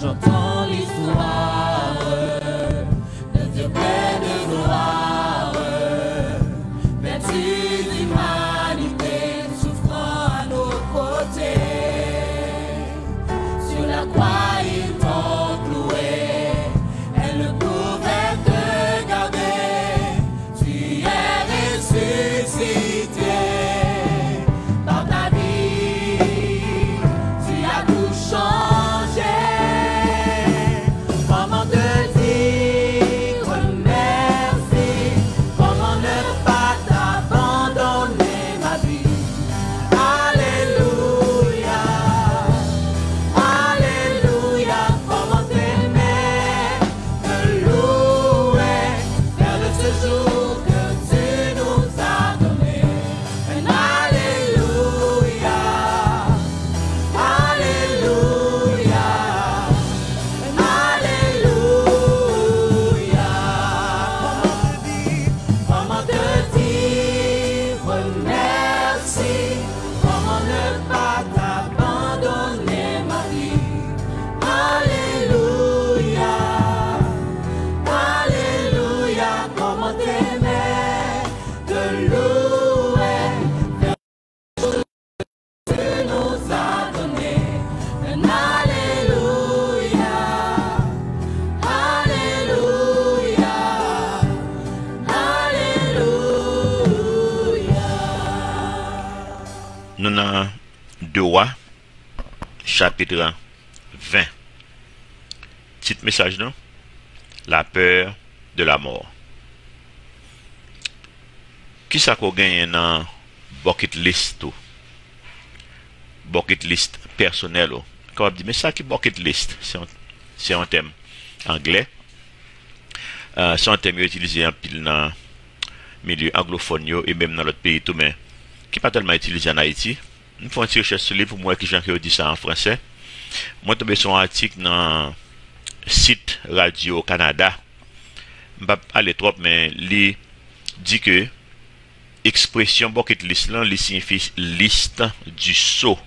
j'entends l'histoire de Dieu plein de gloire, vertu d'humanité souffrant à nos côtés. Sur la croix ils t'ont cloué, elle ne pouvait te garder. Tu es ressuscité par ta vie, tu as tout changé. Comment te dire merci, comment ne pas t'abandonner ma vie. Alléluia, alléluia, comment t'aimer, te louer, vers le séjour que tu nous as donné. Alléluia, alléluia, alléluia. Comment te dire merci, comment ne pas t'abandonner ma vie. Alléluia, alléluia, comment t'aimer, te louer, tu nous as donné. Alléluia, alléluia, alléluia. Nous dans 2 Rois, chapitre 20. Petit message, non? La peur de la mort. Qui ça qu'on gagne dans bucket list tout? Bucket list personnel. Quand on dit, mais ça qui bucket list? C'est un thème anglais. C'est un thème utilisé en pile dans le milieu anglophone yo, et même dans l'autre pays tout, mais qui pas tellement utilisé en Haïti. Une fois une recherche sur lui pour moi qui j'ai dit ça en français. Moi tombé sur un article dans site Radio Canada. Je ne vais pas aller trop, mais il dit que expression bucket list là, il signifie liste du saut.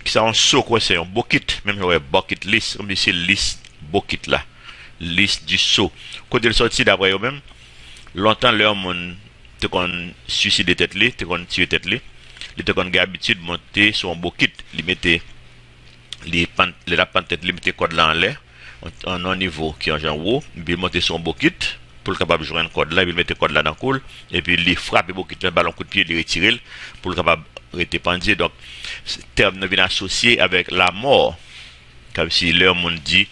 Qui ça un saut quoi, c'est un bucket, même ouais bucket list, comme c'est liste bucket là, liste du saut. Quand il sorti d'après eux même, longtemps leur monde te kon suicider tête li, te kon tuer tête li, il te kon gars habitude monter sur un bucket, il mettait les la pente tête li mettait code là en l'air en un niveau qui en genre haut, puis monter sur un bucket pour capable joindre code là, il mettait code là dans le cool et puis il frappe le bucket un ballon coup de pied, il retirer pour capable rester pendu. Donc ce terme vient associé avec la mort, comme si leur monde dit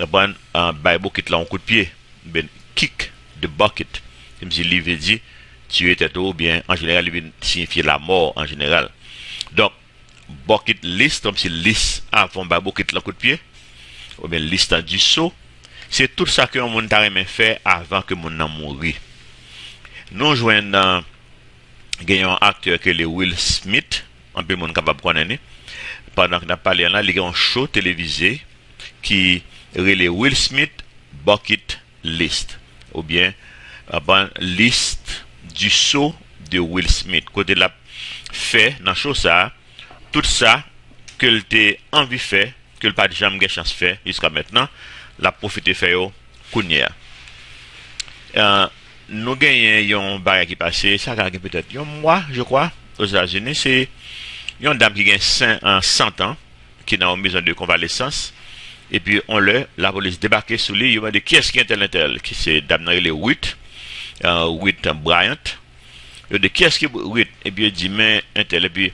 prendre un bucket là un coup de pied, ben kick the bucket, comme si il veut dire tuer tête ou bien en général il veut signifier la mort en général. Donc bucket list, comme si liste avant bucket là coup de pied ou bien liste du saut, c'est tout ça que on monde t'a fait avant que mon nan mourir. Nous joignons dans un acteur que le Will Smith, un peu monde capable connaître pendant qu'on a parlé là, il y a un show télévisé qui relève Will Smith bucket list ou bien liste du saut de Will Smith. Côté la fait dans show ça, tout ça que il t'a envie faire, que le pas jamais eu chance faire jusqu'à maintenant, la profiter faire au kounya. Nous gagnons un bagage qui passé, ça a peut-être un mois, je crois, aux États-Unis, c'est une dame qui gagne 100 ans, qui est dans une maison de convalescence, et puis la police débarqué sur lui, il m'a dit qui est-ce qui est tel, qui c'est dame les Witt Bryant, il dit qui est-ce qui Witt, et puis il dit mais un tel, et puis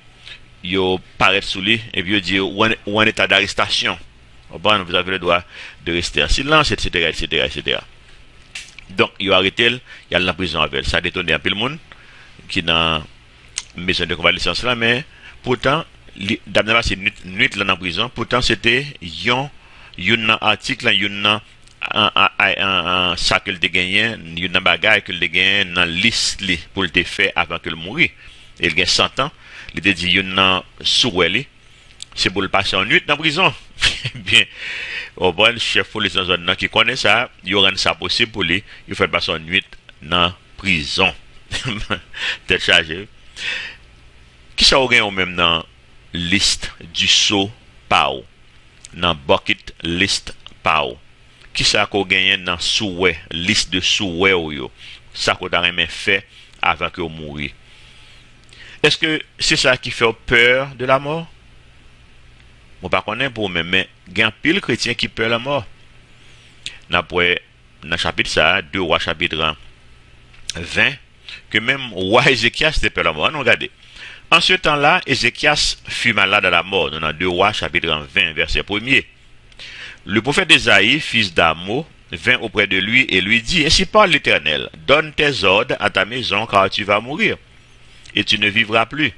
il paraît sur lui, et puis il dit ou en état d'arrestation. Vous avez le droit de rester en silence, etc., etc., etc. Donc, il a arrêté, il y a la prison avec elle. Ça a détonné un peu le monde qui est dans la maison de convalescence là, mais pourtant, d'abord, c'est une nuit là dans la prison. Pourtant, c'était un article, un sac qu'il a gagné, un bagage qu'il a gagné dans la liste pour le faire avant qu'il mourir. Il a 100 ans, il a dit il y a un souhait, c'est pour le passer en nuit dans la prison. Bien, au bon, le chef police dans zone qui connaît ça, il rend ça possible pour lui, il fait passer en nuit dans la prison. Tête chargée. Qui ça ou même dans liste du saut pao. dans bucket list pa ou. Qui ça qu'on gagne dans souhait, liste de souhait ou yo. Ça qu'on a même fait avant que vous mouriez. Est-ce que c'est ça qui fait peur de la mort? On ne connaît pas pour même, mais il y a un pile chrétien qui peur de la mort. Dans le chapitre ça, 2 Rois chapitre 20, que même roi Ézéchias était peur de la mort. Non, regardez. En ce temps-là, Ézéchias fut malade à la mort. Dans 2 Rois chapitre 20, verset 1er. Le prophète Ésaïe, fils d'Amo, vint auprès de lui et lui dit, ainsi parle l'Éternel, donne tes ordres à ta maison car tu vas mourir et tu ne vivras plus.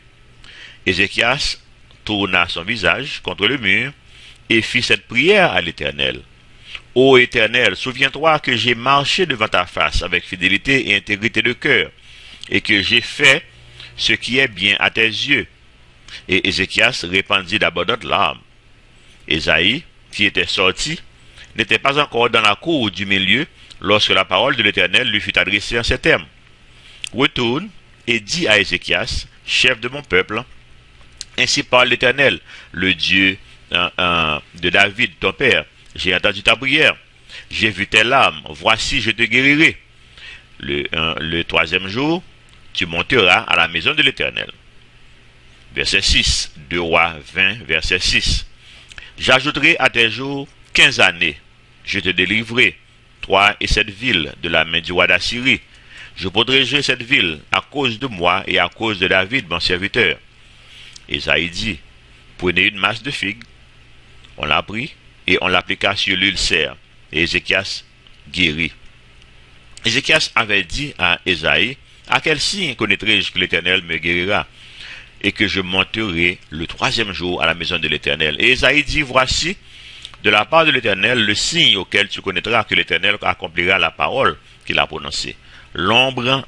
Ézéchias tourna son visage contre le mur et fit cette prière à l'Éternel. Ô Éternel, souviens-toi que j'ai marché devant ta face avec fidélité et intégrité de cœur et que j'ai fait ce qui est bien à tes yeux. Et Ézéchias répandit d'abondantes larmes. Ésaïe, qui était sorti, n'était pas encore dans la cour du milieu lorsque la parole de l'Éternel lui fut adressée en ces termes. Retourne et dis à Ézéchias, chef de mon peuple, ainsi parle l'Éternel, le Dieu de David, ton père. J'ai entendu ta prière, j'ai vu tes larmes, voici je te guérirai. Le troisième jour, tu monteras à la maison de l'Éternel. Verset 6, 2 Rois 20, verset 6. J'ajouterai à tes jours 15 années. Je te délivrerai, toi et cette ville, de la main du roi d'Assyrie. Je protégerai cette ville à cause de moi et à cause de David, mon serviteur. Ésaïe dit, prenez une masse de figues. On l'a pris et on l'appliqua sur l'ulcère. Et Ézéchias guérit. Ézéchias avait dit à Ésaïe, à quel signe connaîtrai-je que l'Éternel me guérira et que je monterai le troisième jour à la maison de l'Éternel. Et Ésaïe dit, voici, de la part de l'Éternel, le signe auquel tu connaîtras que l'Éternel accomplira la parole qu'il a prononcée. L'ombre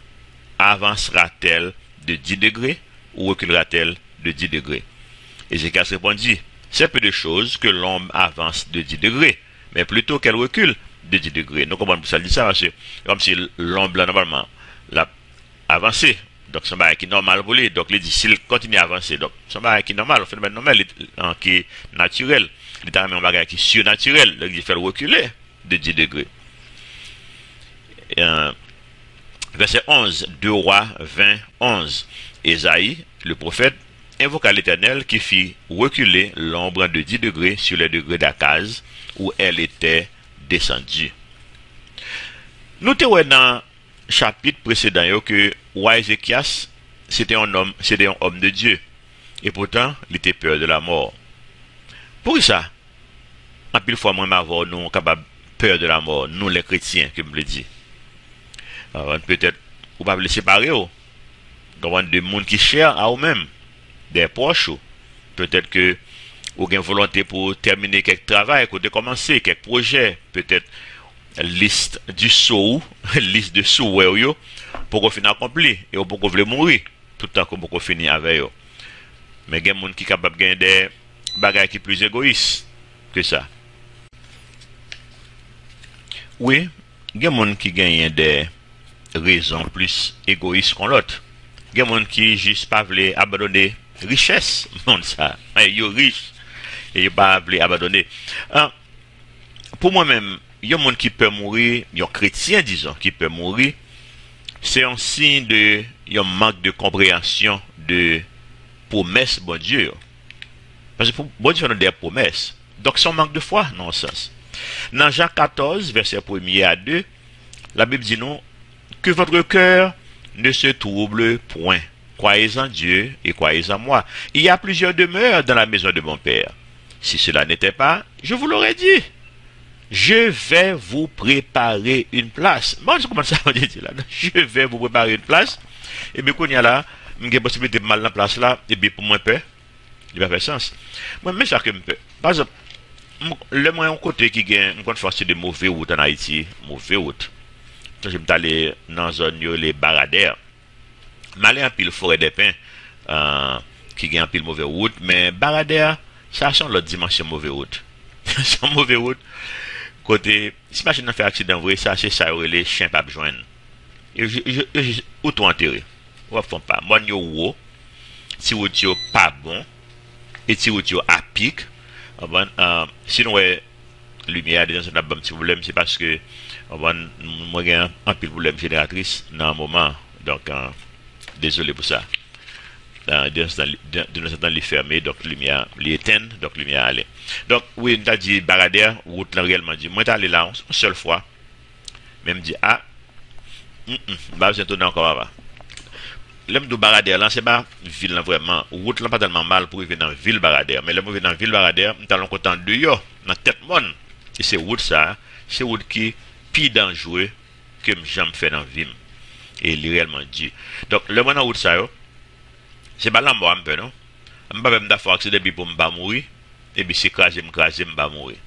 avancera-t-elle de 10 degrés ou reculera-t-elle de 10 degrés? Ézéchias répondit, c'est peu de choses que l'ombre avance de 10 degrés, mais plutôt qu'elle recule de 10 degrés. Nous comprenons pour ça, dit ça, parce que comme si l'ombre, normalement, l'a avancé. Donc, c'est un bagage qui est normal pour lui. Donc, il dit, s'il continue à avancer, donc, c'est un bagage qui est normal, un phénomène normal, qui est naturel. Il est un bagage qui est surnaturel. Donc, il fait le reculer de 10 degrés. Verset 11, 2 Rois 20, 11. Ésaïe, le prophète, invoqua l'Éternel qui fit reculer l'ombre de 10 degrés sur les degrés d'Akaz où elle était descendue. Nous te voyons dans le chapitre précédent que roi Ézéchias, c'était un homme de Dieu. Et pourtant, il était peur de la mort. Pour ça, en pile fois, moi, m'avoir nous capable peur de la mort, nous les chrétiens, comme je le dis. Peut-être, vous ne pouvez pas les séparer. Vous avez des gens qui cherchent à eux-mêmes, des proches. Peut-être que vous avez une volonté pour terminer quelques travail, pour commencer quelques projets, peut-être liste du sou, liste de souhaits pour qu'on finisse accompli et pour qu'on voulait mourir tout le temps qu'on finit avec eux. Mais il y a des gens qui sont capables de gagner des bagages qui sont plus égoïstes que ça. Oui, il y a des gens qui gagnent des raisons plus égoïstes que l'autre. Il y a des gens qui juste pas veulent abandonner richesse, ça. Ils sont riches et ils pas veulent abandonner. Pour moi-même, il y a des gens qui peuvent mourir, il y a des chrétiens, disons, qui peuvent mourir. C'est un signe de un manque de compréhension de promesses, bon Dieu. Parce que bon Dieu a des promesses. Donc, c'est un manque de foi, non sens. Dans Jean 14, verset 1er à 2, la Bible dit non, que votre cœur ne se trouble point. Croyez en Dieu et croyez en moi. Il y a plusieurs demeures dans la maison de mon Père. Si cela n'était pas, je vous l'aurais dit. Je vais vous préparer une place. Moi, je commence à dire là. Je vais vous préparer une place. Et bien, quand il y a là, j'ai possibilité de mal dans la place là, et bien, pour moi, peur, il va faire sens. Moi, mais ça que je peux. Par exemple, le moyen côté qui gagne, une fois, c'est de mauvaises routes en Haïti, mauvaises routes. Quand je suis allé dans la zone, les baradères. Je suis en pile forêt des pins, qui gagne en pile mauvaise route, mais baradères, ça a l'autre dimension mauvaise route. C'est une mauvaise route. Côté, si machine a fait accident, vous voyez ça, c'est ça, les chiens pas besoin. Où tout enterré? Ou font pas. Moi, yo, si vous n'êtes pas bon, et si vous êtes à pic, Sinon, ouais, lumière, des gens qui ont un petit problème, c'est parce que moi, j'ai un pile problème génératrice dans un moment. Donc, désolé pour ça. De nos temps, les fermer, donc lumière, les éteindre, donc lumière aller. Donc, oui, on t'a dit baradère, route là réellement dit. Moi, t'es allé là une seule fois. Même dit, bah, vous êtes encore avant. L'homme de baradère là, c'est pas ville là vraiment. Route là, pas tellement mal pour arriver dans ville baradère. Mais l'homme dans ville baradère, nous allons content de yo, dans tête monde. Et c'est route ça, c'est route qui est plus dangereux que j'aime faire dans ville. Et il est réellement dit. Donc, le monde dans route ça, c'est pas la mort un peu, non? Je ne vais pas me faire accident pour me mourir. Et puis, c'est crasé, je vais mourir.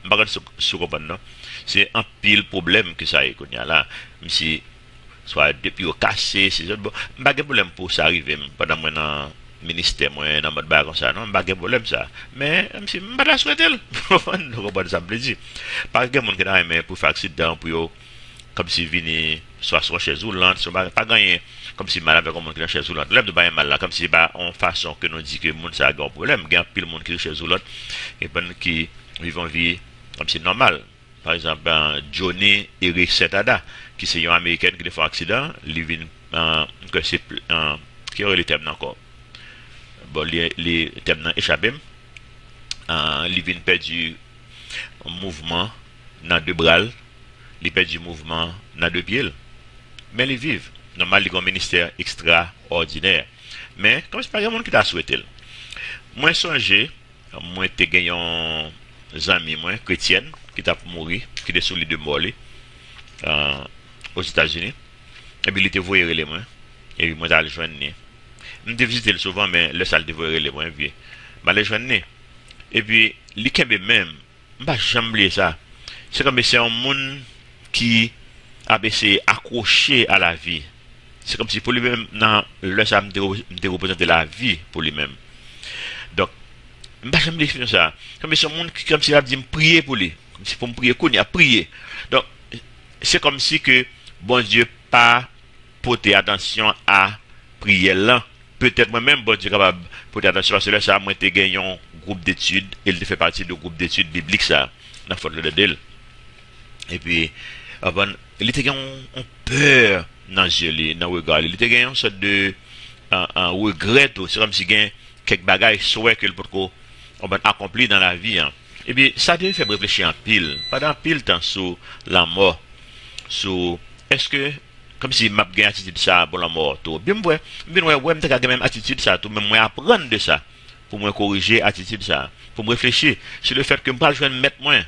Je ne sais pas comprendre, non? C'est un pile problème que ça y est, là. Même si, soit depuis au cassé, c'est ça. Bon, je n'ai pas de problème pour ça arriver pendant mon ministère, moi, dans mode bague comme ça, non? Je n'ai pas de problème ça. Mais, même si, je ne pas la souhaiter. Je ne pas ça plaisir. Par exemple, il y a des gens pour faire accident, pour comme si vini soit chez Zoulant, pas gagné comme si mal avec un monde qui est chez Zoulant. Lève de pas mal là, comme si bah en façon que nous dit que le monde ça a un problème, il y a pile monde qui est chez Zoulant et qui vivent une vie comme si normal. Par exemple, Johnny Eric Setada, qui c'est un américain qui a fait un accident, il vient que c'est qui aurait les thèmes encore. Bon, les thèmes échappé. Il vient perdu un mouvement dans deux bras. Ils perdent du mouvement dans deux pieds. Mais ils vivent. Normalement, ils ont un ministère extraordinaire. Mais, comme c'est pas grand monde qui t'a souhaité. Moi, songé, moi, j'ai gagné un ami, moi, chrétienne, qui t'a mouru, qui est sur l'île de Morley, aux États-Unis. Et puis, il était voyé les moi. Et puis, moi, j'ai rejoint. Je me visité souvent, mais le salle de voyer les moi, puis, je l'ai rejoint. Et puis, il même, je ne jamais oublier ça. C'est comme si c'est un monde qui a essayé accroché à la vie. C'est comme si pour lui-même, le ça me représentait la vie pour lui-même. Donc, je ne sais pas définir ça. Comme si c'est un monde qui, comme s'il a dit, me prier pour lui. Comme si pour me prier, qu'on y a prié. Donc, c'est comme si que, bon Dieu, pas porter attention à prier là. Peut-être moi-même, bon Dieu, capable de porter attention à cela. Ça, moi, j'ai gagné un groupe d'études. Il fait partie du groupe d'études bibliques, ça, dans la faute de Del. Et puis, il était en peur dans les yeux, dans le regard. Il était une sorte de regret. C'est comme si il y a quelques bagages souhaits qu'il peut accomplir dans la vie. Hein. Et puis, ça devait faire réfléchir en pile. Pendant pile temps sur la mort. Sur, est-ce que, comme si m'a gagné attitude ça pour la mort, tout. Bien, ouais, m'as même attitude ça, tout, même moi apprendre de ça. Pour me corriger attitude ça. Pour me réfléchir sur le fait que je ne peux pas jouer mettre moins.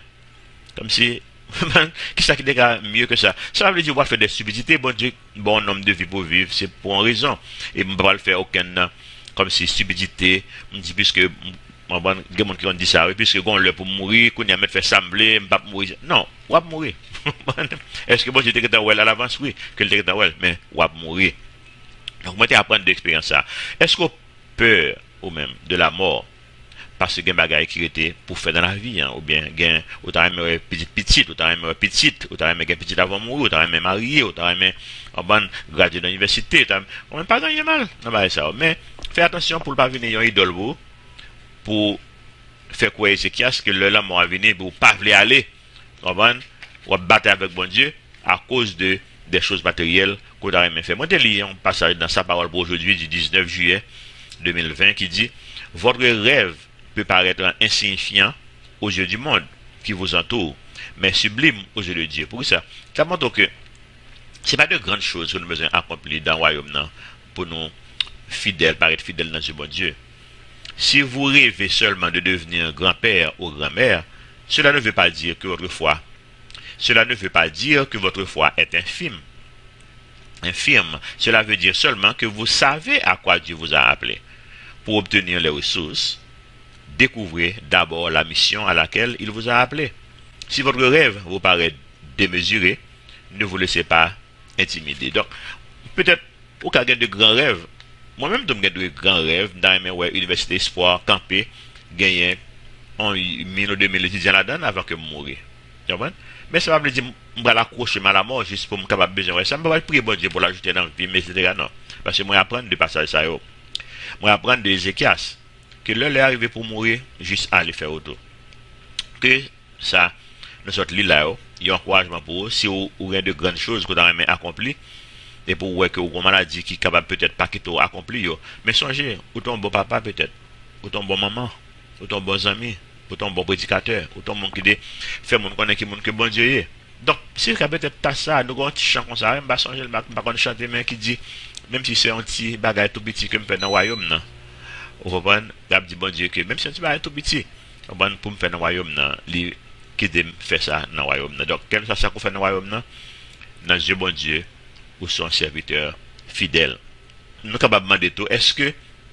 Comme si, qui ça qui est mieux que ça? Ça veut dire qu'on va faire des stupidités, bon Dieu, bon homme de vie pour vivre, c'est pour une raison. Et on ne va pas le faire aucune, comme si stupidité, on dit puisque, il y a des gens qui ont dit ça, puisque on l'a pour mourir, qu'on y a fait sembler, on ne va pas mourir. Non, on va mourir. Est-ce que bon Dieu était à l'avance? Oui, que le était à mais on va mourir. Donc, moi, je apprendre d'expérience ça. Est-ce qu'on peur, ou même, de la mort? Parce que il y a des bagages qui étaient pour faire dans la vie, hein, ou bien autant aimer petite, autant aimer petite, autant aimer petite avant de mourir, autant aimer marié, autant aimer graduer de l'université, on n'a pas gagné mal, non, bah, ça. Mais fais attention pour ne pas venir un idole pour faire quoi Ézéchias que le mort a venu pour ne pas vouloir aller, ou battre avec bon Dieu à cause de des choses matérielles qu'on a aimé faire. Moi, je lis un passage dans sa parole pour aujourd'hui du 19 juillet 2020 qui dit: votre rêve peut paraître insignifiant aux yeux du monde qui vous entoure, mais sublime aux yeux de Dieu. Pour ça, ça montre que ce n'est pas de grandes choses que nous besoin accomplir dans le royaume pour nous fidèles, paraître fidèles dans ce bon Dieu. Si vous rêvez seulement de devenir grand-père ou grand-mère, cela ne veut pas dire que votre foi, est infime. Infirme, cela veut dire seulement que vous savez à quoi Dieu vous a appelé. Pour obtenir les ressources, découvrez d'abord la mission à laquelle il vous a appelé. Si votre rêve vous paraît démesuré, ne vous laissez pas intimider. Donc, peut-être, au cas de grands rêves, moi-même, je de grands rêves dans l'université Espoir, camper, gagner en 1000 ou 2000 étudiants là-dedans avant que je moure. Mais ça va me dire, je vais l'accrocher à la mort juste pour me capable besoin. Ça me va prier bon Dieu pour l'ajouter dans la vie, mais etc. Non. Parce que moi, apprendre de passer ça. Moi, apprendre de Ézéchias que l'heure est arrivée pour mourir, juste aller faire auto. que ça nous sorte là, il y a un encouragement pour eux. Si vous avez de grandes choses que vous avez accompli, et pour voir que vous avez une maladie qui est capable peut-être pas quitter accompli, mais songez, ou ton bon papa peut-être, ou ton bon maman, ou ton bon ami, ou ton bon prédicateur, ou ton monde qui fait mon connaître qui monde que bon Dieu est. Donc, si vous avez peut-être ça, nous avons un petit chant comme ça, je vais changer le bac, je vais chanter, mais qui dit, même si c'est un petit bagage tout petit que je fais dans le royaume, non. Vous comprenez? Je dis bon Dieu que même si c'est un petit bagage tout petit, pour me faire dans le royaume, non, qui me fait ça dans le royaume. Donc, quel que soit ça qu'on fait dans le royaume, non, dans Dieu, bon Dieu, ou son serviteur fidèle. Nous sommes capables de demander tout, est-ce que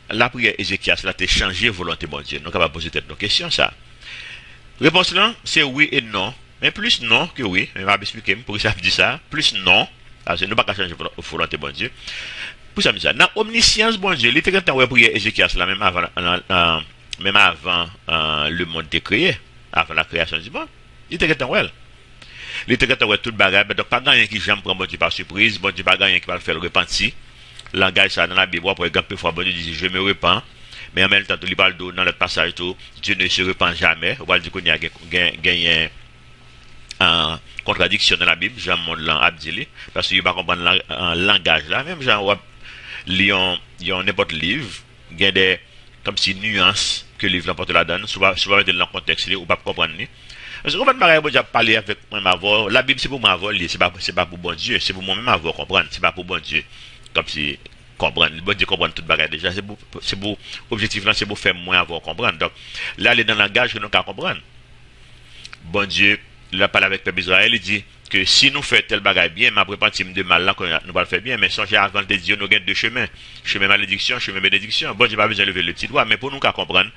la prière Ézéchias a été changée volonté bon Dieu? Nous sommes capables de poser nos questions, ça. Réponse là, c'est oui et non. Mais plus non que oui. Je vais expliquer pourquoi ça dit ça. Plus non. Parce que nous ne pouvons pas changer volonté bon Dieu. Pour ça, ça. Dans omniscience bon Dieu, il était quand on prière Ézéchias là, même avant le monde était créé, avant la création du monde. Il était quand on il était quand on tout le bagage. Donc, pas rien qui j'aime prendre bon Dieu par surprise. Bon Dieu, pas rien qui va le faire repentir. Langage ça dans la Bible, pour exemple, fois bon Dieu dit je me repens. Mais en même temps, il parle dans le passage, tout, Dieu ne se repent jamais. On va dire qu'il y a gagné en contradiction dans la Bible, Jean Mondlan Abdili, parce qu'il ne va pas comprendre le langage là. Même Jean, il y a n'importe livre, il y a des comme si nuances que le livre l'emporte là-dedans, souvent mettre dans le contexte, ou pas comprendre. Parce que quand on va parler avec moi, la Bible c'est pour moi, c'est pas pour bon Dieu, c'est pour moi-même avoir comprendre, c'est pas pour bon Dieu. Comme si comprendre, bon Dieu comprendre toute bagarre déjà, c'est pour objectif là, c'est pour faire moins avoir comprendre. Donc là, il est dans le langage que nous pouvons comprendre. Bon Dieu, il a parlé avec le peuple d'Israël, il dit que si nous faisons tel bagage bien, mais après partir de mal là, nous va le faire bien, mais songez avant de Dieu, nous avons deux chemins, chemin malédiction, chemin bénédiction. Bon Dieu pas besoin de lever le petit doigt, mais pour nous comprendre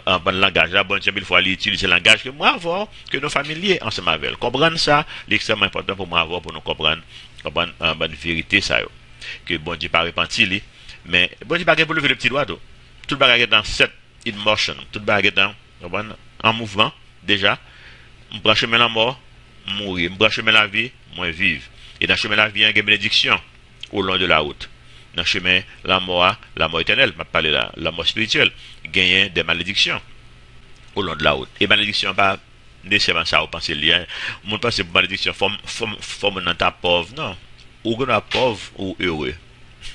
en bon langage là, bon Dieu il faut aller utiliser le langage que moi avoir, que nos familiers ensemble avec. Comprendre ça, c'est extrêmement important pour moi avoir pour nous comprendre en bonne vérité ça. Que bon Dieu pas repenti lui, mais bon Dieu pas pour lever le petit doigt tout le bagage est dans set in motion, tout le bagage est dans en mouvement déjà. On prend chemin la mort, mourir, on prend chemin la vie, moi vivre. Et dans chemin la vie, il y a une bénédiction au long de la route. Dans chemin la mort éternelle, je parle de la mort spirituelle, il y a des malédictions au long de la route. Et malédiction pas nécessairement ça, vous pensez lien. Mon pense pour malédiction forme dans ta pauvre, non. Ou qu'on a pauvre ou heureux.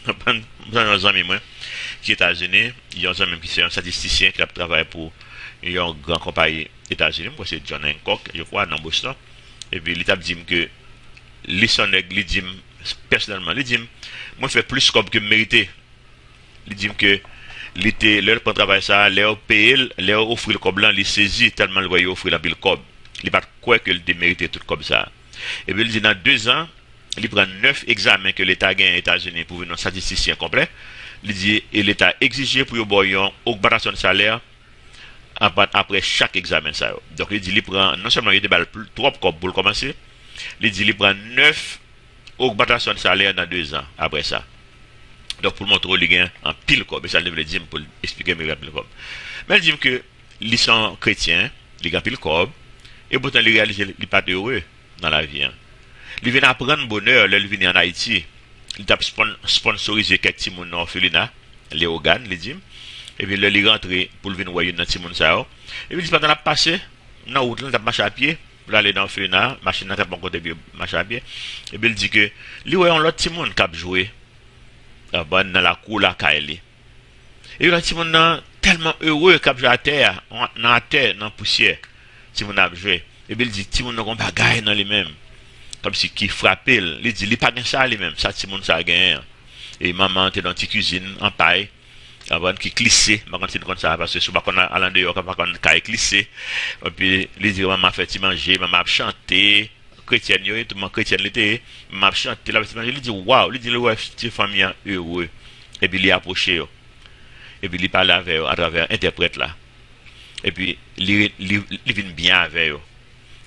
J'ai un ami moi qui est États-Unis, il y a un ami qui est un statisticien qui a travaillé pour une grande compagnie États-Unis, moi c'est John Hancock, je crois, dans Boston. Et puis il a dit que il dit personnellement, il dit moi je fais plus comme que mérité. Il dit que l'été, leur pour travailler ça, leur payer, leur offrir le cob blanc, il saisit tellement le voyait offrir la pile cob. Il pas quoi que il démérité tout comme ça. Et puis il dit dans 2 ans il prend 9 examens que l'État gagne aux États-Unis pour venir un statisticien complet. Il dit et l'État exigé pour une augmentation de salaire après chaque examen. Ça. Donc il dit il prend non seulement il déballe trop comme pour commencer, il dit il prend 9 augmentations de salaire dans 2 ans après ça. Donc pour montrer qu'il gagne en pile comme et ça le dit pour expliquer mes pile comme. Mais il dit que ils sont chrétiens, ils gagnent pile comme et pourtant ils réalisent ils pas heureux dans la vie. Hein. Il vient apprendre bonheur, il vient en Haïti. Il a sponsorisé quelques petits moun orphelinat, les organes, les dîmes. Et puis il est rentré pour venir voir dans petit moun ça. Et puis il pendant la passé, dans route là, il a marché à pied, pour aller dans l'orphelinat, machine n'a pas côté marché à pied. Et puis il dit que lui voyons l'autre petit moun qui a joué dans la cour là Kaili. Et le petit moun tellement heureux qui a joué à terre, dans la poussière. Petit moun a joué. Et puis il dit petit moun a un bagaille dans lui-même. Comme si qui frappait, il dit il pas gain ça lui-même, ça tout le monde ça gain. Et maman était dans la cuisine en paille, avant qui glissait, maman c'est comme ça parce que souvent qu'on a à l'endroit quand on a glissé. Et puis il dit maman fait manger, maman a chanté, chrétienne yo tout monde chrétien était, maman a chanté là manger, il dit waouh, il dit le petite famille heureux. Et puis il a approché et puis il parlait avec à travers interprète là. Et puis il vient bien avec eux.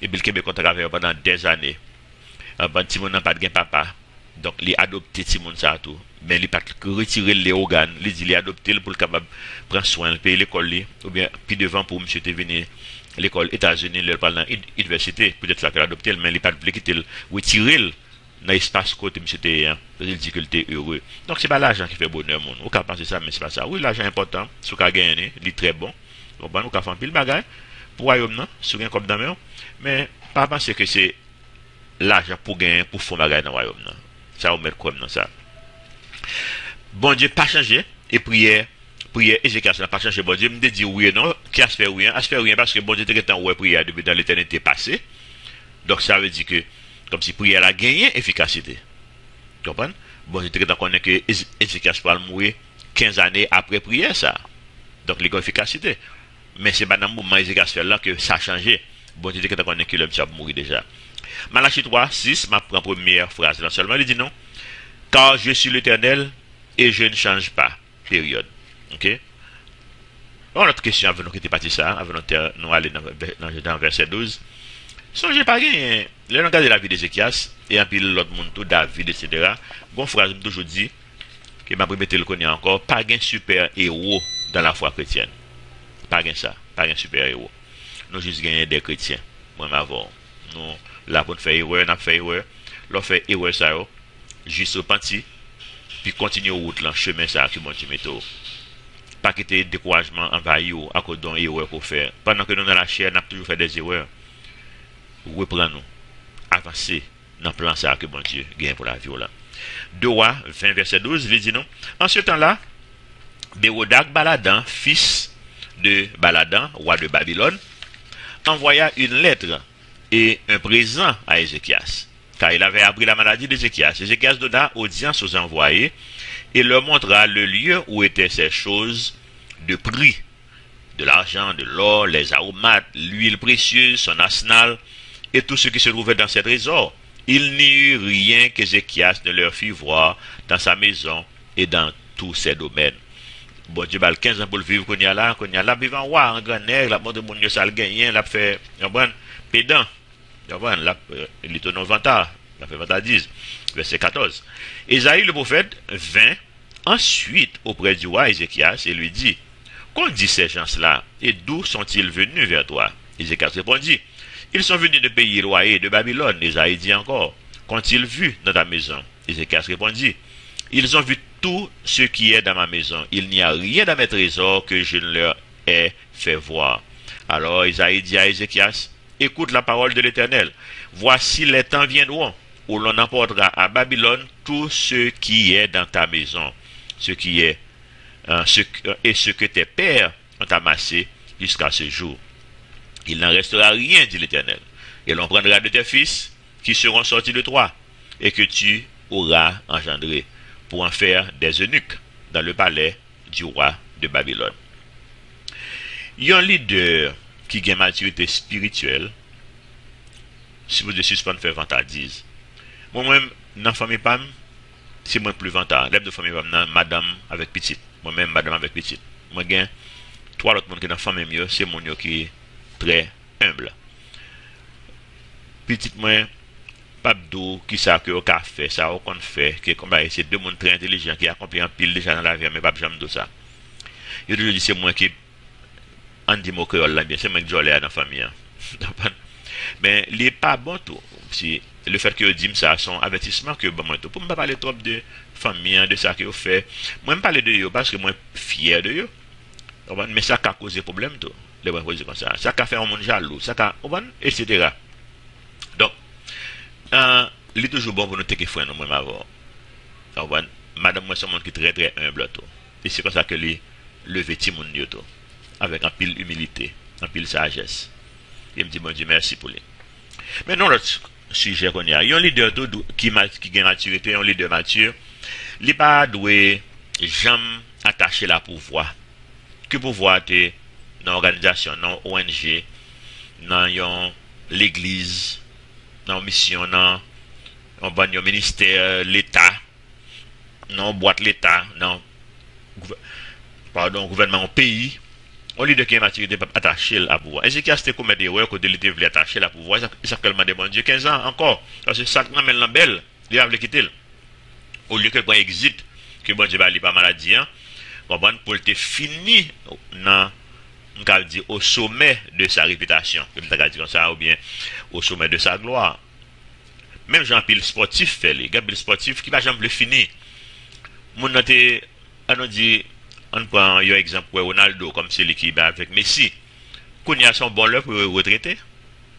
Et puis le Québec contact avec eux pendant des années. Timon n'a pas de papa, donc il a adopté Timon ça tout, mais il pas retirer les organes, il a adopté pour le capable prendre soin, payer l'école, ou bien puis devant pour monsieur te venir l'école États-Unis, le parlant université, peut-être ça qu'il a adopté, mais il pas de quitter retirer dans l'espace côté monsieur te, il dit qu'il était heureux. Donc c'est pas l'argent qui fait bonheur mon. On peut penser ça mais c'est pas ça. Oui, l'argent est important, ce qu'a gagné, il est très bon. On peut faire un pile bagage pour royaume non, sur un comme dans main, mais pas penser que c'est l'argent pour gagner pour faire bagage dans royaume non. Ça vous mettre comme dans ça. Bon Dieu pas changé et prière Ézéchias n'a pas changé. Bon Dieu me dit oui non, qui a fait oui, parce que bon Dieu était en ouais prière depuis dans l'éternité passée. Donc ça veut dire que comme si prière a gagné efficacité. Tu comprends? Bon Dieu était en connaît que Ézéchias va mourir 15 années après prière ça. Donc il y a efficacité. Mais c'est pas dans le moment Ézéchias fait là que ça a changé. Bon Dieu était en connaît que l'homme va mourir déjà. Malachie 3, 6, ma première phrase là seulement, il dit non. Car je suis l'Éternel et je ne change pas. Période. Ok? Bon, notre question avant nous quitter parti ça, avant nous aller dans verset 12. Songez pas gagné. Le langage de la vie d'Ézéchias et un pile l'autre monde, tout David, etc. Bon phrase toujours dit que m'a remettre le connaît encore, pas gain super héros dans la foi chrétienne. Pas gain ça, pas gain super héros. Nous juste gagner des chrétiens. Moi m'avons. Nous là pour faire erreur, n'a fait erreur. L'on fait erreur ça juste au penti puis continue route là, chemin ça que bon Dieu met pas quitter découragement envahi ou à cause d'un erreur qu'on fait. Pendant que nous dans la chair, n'a toujours fait des erreurs. Reprends-nous, avancer dans le plan ça que bon Dieu gagne pour la vie là. 2 Rois 20 verset 12, il dit non. En ce temps-là, Bérodak Baladan, fils de Baladan, roi de Babylone, envoya une lettre et un présent à Ézéchias, car il avait appris la maladie d'Ézéchias. Ézéchias donna audience aux envoyés et leur montra le lieu où étaient ces choses de prix, de l'argent, de l'or, les aromates, l'huile précieuse, son arsenal, et tout ce qui se trouvait dans ces trésors. Il n'y eut rien qu'Ézéchias ne leur fit voir dans sa maison et dans tous ses domaines. Bon Dieu, 15 ans pour le vivre, qu'on y a là, vivant roi, en grand air, la mort de mon Dieu, ça le gagne, l'a fait, pédant, il est au vantard, il a fait vantard 10, verset 14. Ésaïe le prophète vint ensuite auprès du roi Ézéchias et lui dit, qu'ont dit ces gens-là, et d'où sont-ils venus vers toi? Ézéchias répondit, ils sont venus de pays éloignés de Babylone. Ésaïe dit encore, qu'ont-ils vu dans ta maison? Ézéchias répondit, ils ont vu tout ce qui est dans ma maison. Il n'y a rien dans mes trésors que je ne leur ai fait voir. Alors Ésaïe dit à Ézéchias, écoute la parole de l'Éternel. Voici les temps viendront où l'on emportera à Babylone tout ce qui est dans ta maison, ce qui est ce que tes pères ont amassé jusqu'à ce jour. Il n'en restera rien, dit l'Éternel. Et l'on prendra de tes fils qui seront sortis de toi et que tu auras engendré pour en faire des eunuques dans le palais du roi de Babylone. Il y a un leader qui a une maturité spirituelle, si vous devez suspendre faire vantardise. Moi-même, dans la famille PAM, c'est moi plus vantard. L'être de famille PAM, madame avec petite. Moi-même, madame avec petite. Moi, j'ai 3 autres monde qui dans la famille mieux, c'est mon qui est très humble. Petite moi, pas d'eau qui ça que au café, ça qu'on fait, que comme c'est 2 monde très intelligents qui accomplissent un pile déjà dans la vie, mais pas jamais de ça. Je toujours dis c'est moi qui en dit mon créole là bien, c'est moi qui joue dans la famille. Mais il n'est pas bon tout. Si le fait que je dis ça, son avertissement que bon tout. Pour ne pas parler trop de famille, de ça que je fais. Moi je parle de eux parce que moi fier de eux. Mais ça a causé problème tout. Les bonnes choses comme ça. Ça a fait un monde jaloux, ça a etc. Donc il est toujours bon pour nous tenir frère nous même avant. Madame moi c'est un monde qui est très très humble tout. Et c'est comme ça que le vêtit mon Dieu tout. Avec un pile humilité, un pile sagesse. Il me dit bon Dieu merci pour lui. Mais non l'autre sujet qu'on y a. Il y a un leader qui gagne maturité, un leader mature. Il n'est pas doué jamais attaché la pouvoir. Que pouvoir est dans l'organisation, dans l'ONG, dans l'église, dans la mission, dans le ministère, l'État, dans la boîte l'État, dans le gouvernement au pays. On lui dit qu'il y a maturité attaché à la pouvoir. Ézéchias c'était comme des erreurs que il voulait attacher à la pouvoir. Il s'appelle bon Dieu 15 ans encore. Parce que ça n'a même belle. Il a voulu quitter. Au lieu que quand il existe, que bon Dieu va aller pas maladie, pour te fini dans au sommet de sa réputation, comme ça, ou bien au sommet de sa gloire. Même Jean-Pile sportif fait les gars sportif qui va jamais le finir. Mon on dit on prend un exemple pour Ronaldo comme celui qui bat avec Messi. qu'on y a son bon l'heure pour retraiter.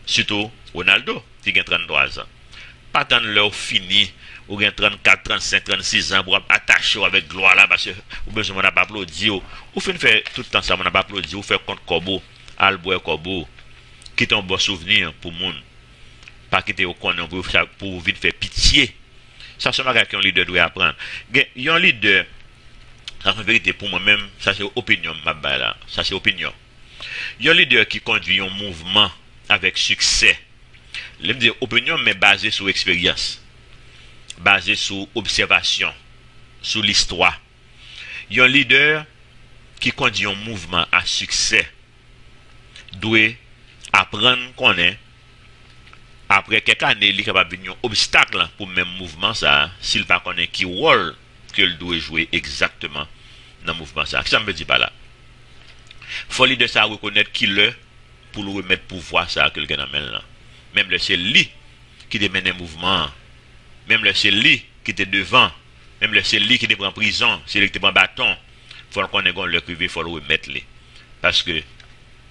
Surtout Ronaldo, qui a 33 ans. Pas tant l'heure fini, ou bien 34, 35, 36 ans pour attacher avec gloire là, parce que ou besoin on n'a pas applaudi. Ou fin fait tout le temps ça, on n'a pas applaudi, ou fait contre Corbeau, Albois Corbeau, qui est un bon souvenir pour monde. Pas quitter au coin pour vite faire pitié. Ça, c'est ce qu'un leader doit apprendre. Il y a un leader, ça c'est vérité pour moi-même, ça c'est opinion, là. Ça c'est opinion. Il y a un leader qui conduit un mouvement avec succès. Je dis opinion, mais basé sur expérience, basé sur observation, sur l'histoire. Il y a un leader qui conduit un mouvement à succès, doit apprendre qu'on est. Après quelques années, il est capable de venir un obstacle pour le même mouvement, ça, s'il ne pas connaît qui rôle qu'il doit jouer exactement dans le mouvement. Ça. Ça me veut dire pas là. Il faut de ça reconnaître qui le pour le remettre pouvoir ça à quelqu'un amène là. Même le c'est lui qui démène un mouvement, même le c'est lui qui était devant, même le c'est lui qui était en prison, c'est lui qui était en bâton. Il faut qu'on ait le privé, il faut le remettre là. Parce que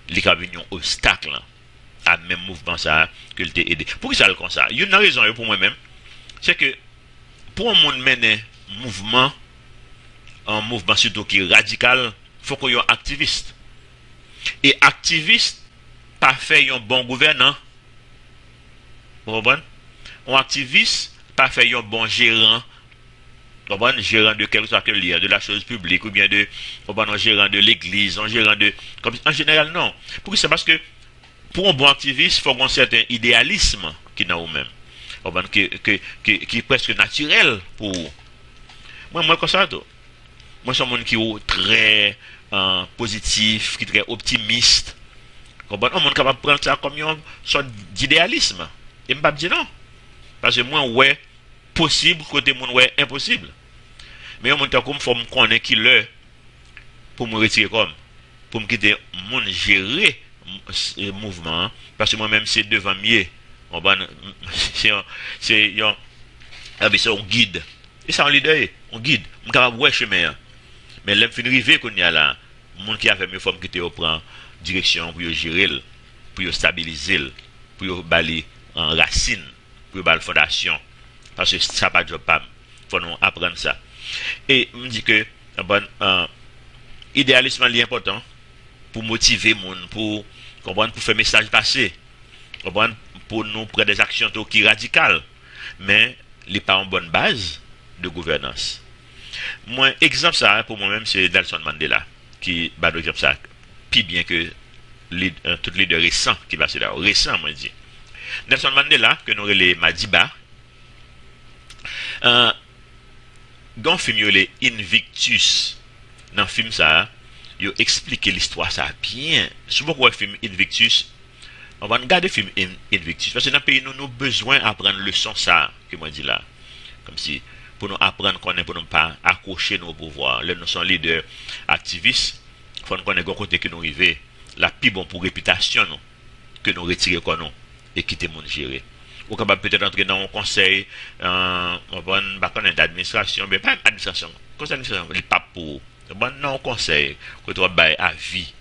il est capable de venir un obstacle là. À même mouvement ça que t'a aidé. Pourquoi ça le comme ça? Il y a une raison pour moi-même, c'est que pour un monde mener un mouvement surtout qui est radical, il faut qu'il y ait un activiste. Et activiste, pas fait un bon gouvernant. Vous comprenez? Un activiste, pas fait un bon gérant. Vous comprenez? Gérant de quelque chose que lire, de la chose publique, ou bien de un gérant de l'église, un gérant de. Comme, en général, non. Pourquoi c'est parce que pour un bon activiste, il faut avoir un certain idéalisme qui n'a même. Qui est presque naturel pour. Moi, comme ça, tout. Moi, je suis un monde qui est très positif, qui est très optimiste. Un monde capable de prendre ça comme une sorte d'idéalisme. Et je ne peux pas dire non. Parce que moi, ouais, possible, côté mon ouais, impossible. Mais un monde comme il faut me connaître qui le pour me retirer comme. Pour me quitter, mon gérer mouvement. Parce que moi-même, c'est devant mieux. C'est un guide. Et ça, on leader, on guide. On est capable de voir chemin. Mais l'homme fin rivé qu'on y a là, le monde qui a fait mieux forme qui te prend direction pour gérer, pour stabiliser, pour baler en racine, pour baler fondation. Parce que ça pas de job pas. Il faut nous apprendre ça. Et me dit que idéalisme est important pour motiver les gens, pour comprendre, pour faire message passer, comprendre, pour nous prendre des actions qui radicales, mais il n'est pas en bonne base de gouvernance. Moi, exemple ça pour moi-même, c'est Nelson Mandela qui bat l'exemple ça plus bien que tout leader récent qui va se là. Récent, moi je dis. Nelson Mandela, que nous les Madiba, dans le film les Invictus, dans le film ça, il explique l'histoire ça bien. Souvent quand on film Invictus, on va regarder le film Invictus parce que dans le pays nous avons besoin d'apprendre le leçon ça que moi dis là, comme si pour nous apprendre qu'on est pour nous pas accrocher nos pouvoirs. Là nous sommes leaders activistes, faut nous connaître côté que nous arriver la plus bon pour réputation nous que nous retirer quoi nous et quitter mon gérer. Ou capable peut-être entrer dans un conseil on va d'administration mais pas administration. Conseil d'administration, il pas pour non conseil que tu vas à vie.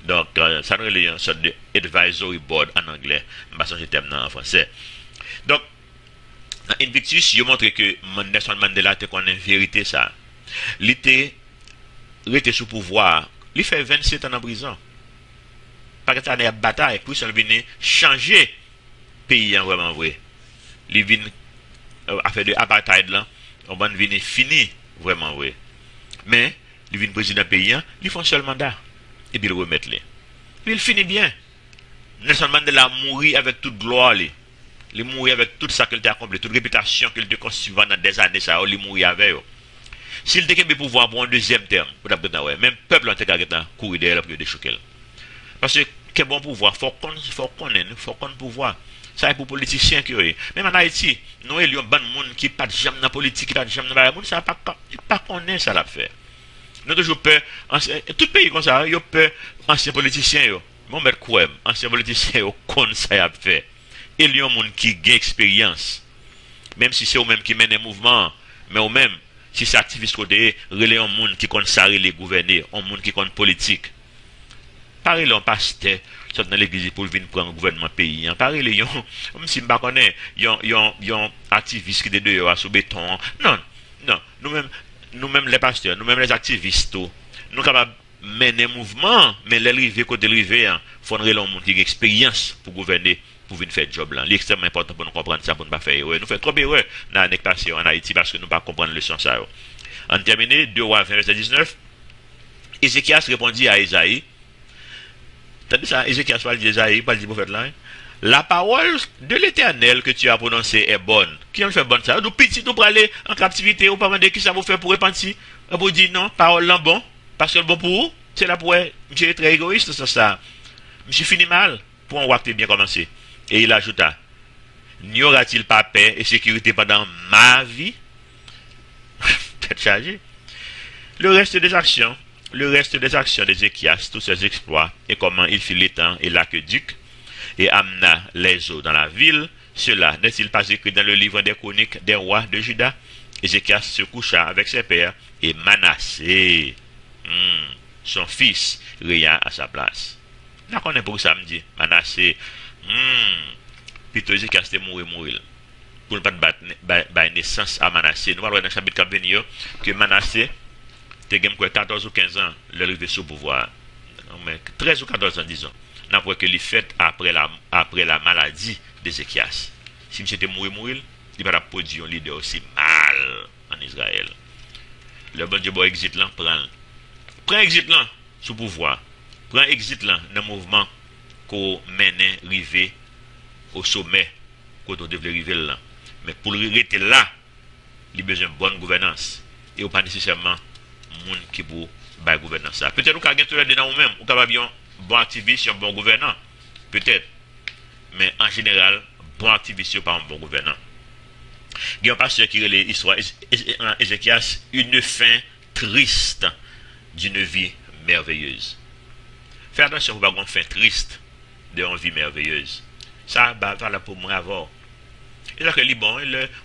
Donc ça nous est une sorte de advisory board en anglais, mais ça je terme en français. Donc dans Invictus, il montre que Nelson Mandela te connaît vérité ça. Il était sous pouvoir, il fait 27 ans en prison. Parce que ça a bataille pour ça venir changer pays en vraiment vrai. Il vient à faire de apartheid là, on va venir fini vraiment vrai. Mais il vient président pays, il fait un seul mandat et puis il remet les. Il finit bien. Nelson Mandela mourit avec toute gloire. Il mourit avec tout ça qu'il a accompli, toute réputation qu'il a constituée dans des années, ça, il mourit avec. S'il était capable de pouvoir pour un deuxième terme, même peuple en a courir derrière pour déchoquer. Parce que quel bon pouvoir, faut qu'on pouvoir. Ça est pour les politiciens qui ont. Même en Haïti, nous avons un bon monde qui n'est pas jamais dans la politique, qui n'est pas jamais dans la politique, ça n'a pas connaît ça l'a fait. Nous toujours peur, tout pays comme ça, il y a peur, anciens politiciens, mon maître quoi, anciens politiciens, comme ça y a fait. Et il y a un monde qui a expérience. Même si c'est eux-mêmes qui mènent un mouvement, mais eux-mêmes, si c'est activiste côté, relais un monde qui compte ça, les gouverner, un monde qui compte politique. Pareil, on pasteur, sort dans l'église pour venir prendre le gouvernement pays. Pareil, comme si je ne connais pas, yon activistes qui sont dehors sous béton. Non, non, nous-mêmes les pasteurs, nous-mêmes les activistes, nous sommes capables de mener un mouvement, mais les rivés, côté rivés, il faut que l'on ait une expérience pour gouverner, pour venir faire le job là. C'est extrêmement important pour nous comprendre ça, pour ne pas faire erreur. Nous faisons trop d'erreurs dans l'année passée en Haïti parce que nous ne pas comprendre le sens ça. En terminé, 2 Rois 20, verset 19, Ézéchias répondit à Esaïe. Tandis ça, Ézéchias parle d'Esaïe, parle du prophète là. La parole de l'Éternel que tu as prononcée est bonne. Qui en fait bonne ça? Nous petit nous pour aller en captivité, ou pas demander qui ça vous fait pour repentir. On vous dit non, parole là bon, parce que le bon pour vous, c'est là pour monsieur est très égoïste ça. Monsieur finit mal pour un roi qui bien commencé. Et il ajouta, n'y aura-t-il pas paix et sécurité pendant ma vie? Peut-être chargé. Le reste des actions d'Ézéchias, tous ses exploits, et comment il fit l'étang et l'aqueduc, et amena les eaux dans la ville, cela n'est-il pas écrit dans le livre des chroniques des rois de Juda? Ézéchias se coucha avec ses pères, et Manassé, son fils, régna à sa place. Là qu'on est pour samedi, Manassé, plutôt Ézéchias était mourir. Pour ne pas battre naissance à Manassé. Nous allons dans le chapitre qui vient que Manassé, il y a 14 ou 15 ans, il est arrivé au pouvoir. 13 ou 14 ans, disons. N'a pas que les fait après la maladie d'Ézéchias. Si M. était mourir, il va produire un leader aussi mal en Israël. Le bon Dieu, exit là, prend exit là sous pouvoir. Prend exit là dans le mouvement qu'on mène, rivé au sommet, quand on devait arriver là. Mais pour le rester là, il a besoin de bonne gouvernance. Et pas nécessairement monde qui pour la gouvernance. Peut-être qu'on a gagné dans nous-mêmes, ou capable un bon activiste, un bon gouvernant. Peut-être. Mais en général, bon activiste, pas un bon gouvernant. Il y a un pasteur qui relève l'histoire Ézéchias, une fin triste d'une vie merveilleuse. Faire attention pour pas une fin triste d'une vie merveilleuse. Ça va là pour moi avoir. Et là que les bon,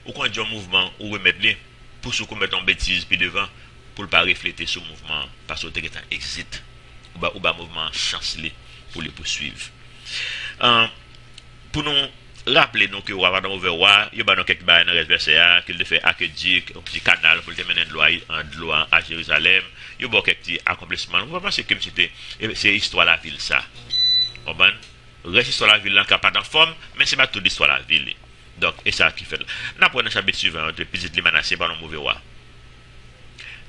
ou quand il y a un mouvement, ou remettre les, pour se commettre en bêtise, puis devant, pour ne pas refléter ce mouvement, parce que c'est un exit, ou un mouvement chancelé pour le poursuivre. Pour nous rappeler que nous avons ouvert roi, il y a quelques barres dans le verset qu'il fait aqueduc, un petit canal pour mener de l'eau à Jérusalem. Il y a quelques petits accomplissements. On va penser que c'est l'histoire de la ville, ça. On va reste l'histoire de la ville là, qui n'a pas de forme, mais c'est pas toute l'histoire de la ville. Donc, et ça qui fait. Nous prenons le chapitre suivant, de petite les Manassé par le mauvais roi.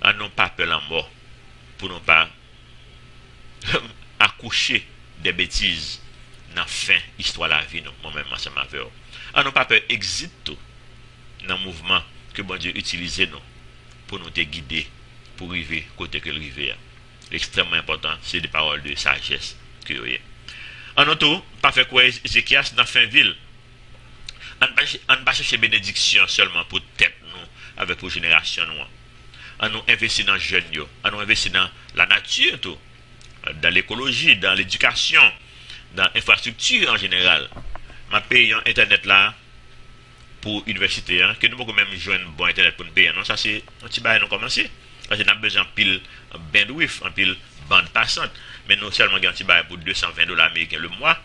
On n'a pas peur la mort pour ne pas accoucher des bêtises dans la fin histoire de la vie, moi-même, ça m'a fait. On n'a pas peur exit tout dans le mouvement que bon Dieu utilise nous pour nous guider, pour arriver côté que le rivière. Extrêmement important, c'est des paroles de sagesse que vous avez. En auto, pas fait quoi Ézéchias dans fin ville. On ne pas chercher bénédiction seulement pour tête nous, avec pour génération nous. On nous investit dans les jeunes, on nous investit dans la nature, tout, dans l'écologie, dans l'éducation, dans l'infrastructure en général. Ma paye internet là pour l'université, que nous pouvons même jouer un bon internet pour nous payer. Non, ça c'est un petit bail nous commencer. Parce que nous avons besoin de pile bandwidth, en pile bande passante. Mais nous seulement un petit bail pour $220 américains le mois.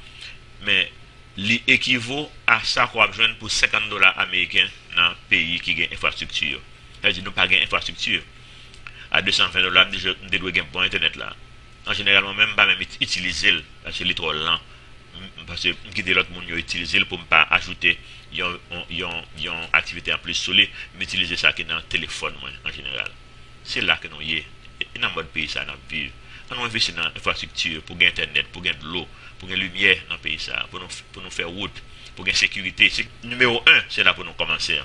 Mais l'équivaut à ça qu'on va besoin pour $50 américains dans un pays qui a une infrastructure. C'est-à-dire que nous n'avons pas d'infrastructure. À $220, nous devons un bon internet là. En général, moi-même, pas même utiliser parce que c'est trop lent. Parce que quitter l'autre monde utiliser pour ne pas ajouter une activité en plus solide, mais utiliser ça qui est dans le téléphone en général. C'est là que nous y est. Et dans notre pays, ça nous vivons. On investit dans l'infrastructure pour gagner internet, pour gagner de l'eau, pour gagner lumière dans le pays, ça, pour nous faire route, pour gagner sécurité. Numéro 1, c'est là pour nous commencer.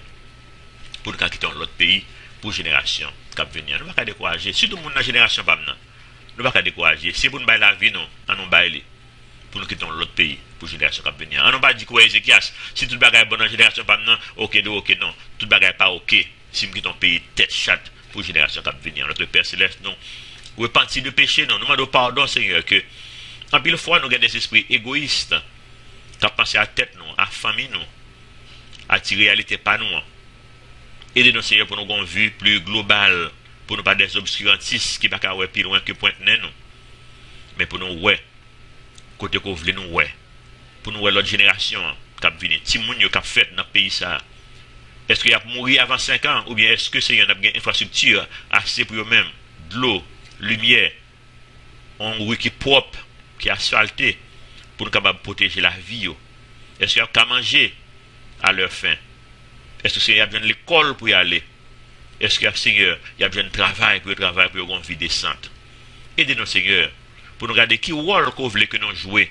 Pour nous quitter l'autre pays, pour génération qui va venir. Nous ne pouvons pas décourager. Si tout le monde dans la génération pas maintenant, nous ne pouvons pas décourager. Si vous nous baillez la vie, nous baillons pour nous quitter l'autre pays, pour génération qui va venir. On n'a pas dit quoi, Ézéchias, si tout le bagage est bon dans la génération pas maintenant, ok, non. Tout le bagage n'est pas ok. Si nous quittons le pays tête chatte pour génération qui va venir. Notre Père Céleste, nous repentir de péché, nous demandons pardon, Seigneur, que en pile fois, nous avons des esprits égoïstes qui ont pensé à tête, nous, à famille, nous, à tirer réalité pas nous. Aidez-nous, Seigneur, pour nous avoir une vue plus globale, pour nous pas des obscurantistes qui ne sont pas plus loin que Pointe-Nez, nous. Mais pour nous, côté qu'on voulait nous ouais pour nous l'autre génération qui a venir ti moun yo qui a fait dans pays ça. Est-ce qu'il y a mourir avant 5 ans ou bien est-ce que c'est une infrastructure assez pour eux-mêmes, de l'eau, lumière, un rue qui est propre, qui est asphalté pour nous capable protéger la vie yo. Est-ce qu'il y a qu'à manger à leur faim? Est-ce que Seigneur a besoin de l'école pour y aller? Est-ce qu'il y a Seigneur, il y a besoin de travail pour avoir une vie décente? Aidez-nous Seigneur pour nous regarder qui rôle qu'on veut que nous jouions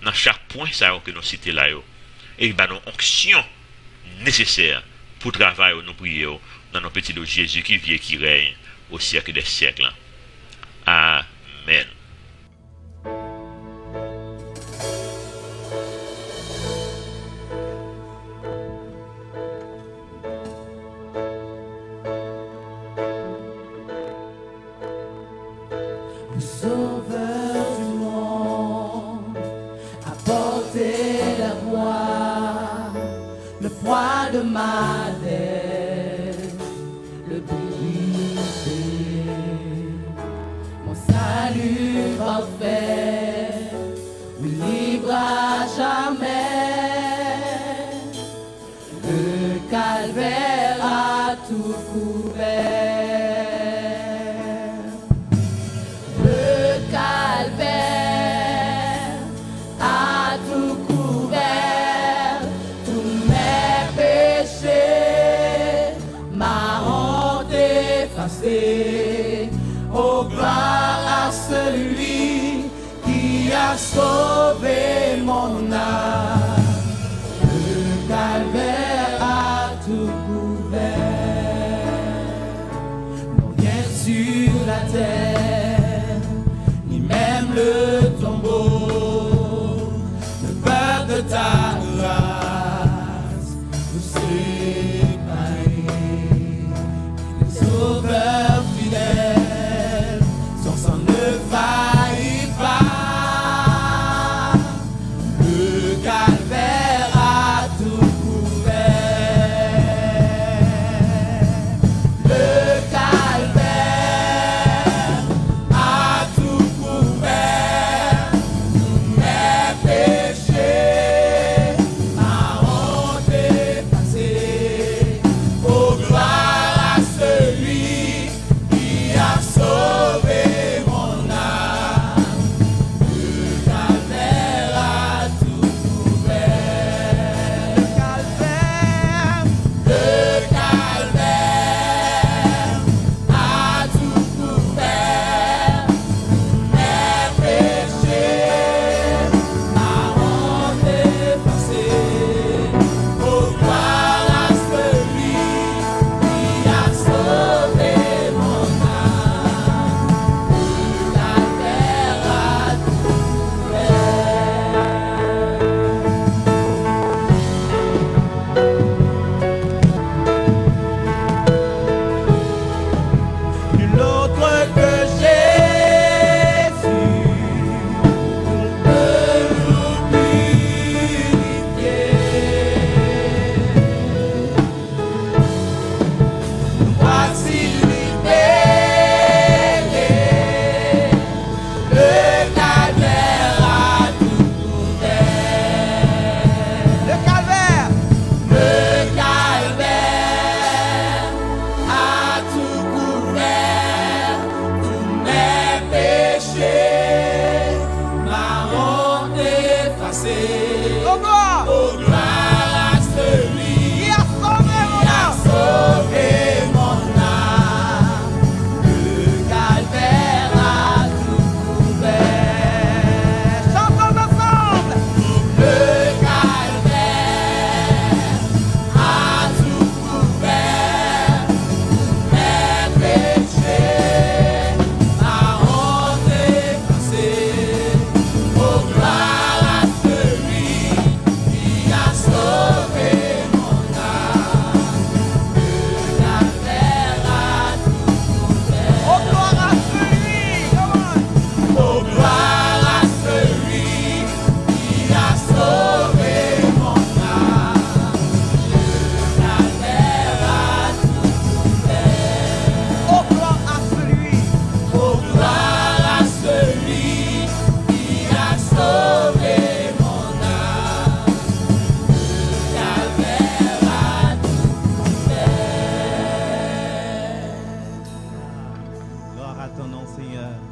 dans chaque point ça que nous citons là yo. Et ben nos actions nécessaires pour travailler nous prier dans nos petits de Jésus qui vit et qui règne au siècle des siècles. Amen. Sauveur du monde, apportez la voix, le poids de ma dette, le briser, mon salut parfait, oui libre à jamais, le calvaire a tout couvert. Oh, gloire à celui qui a sauvé mon âme. Le calvaire a tout couvert. Non, rien sur la terre, ni même le tombeau ne peuvent de ta grâce nous séparer. Sauveur fidèle, son sang ne faillit pas. Le calvaire a tout couvert. Le calvaire a tout couvert. Tous mes péchés Seigneur.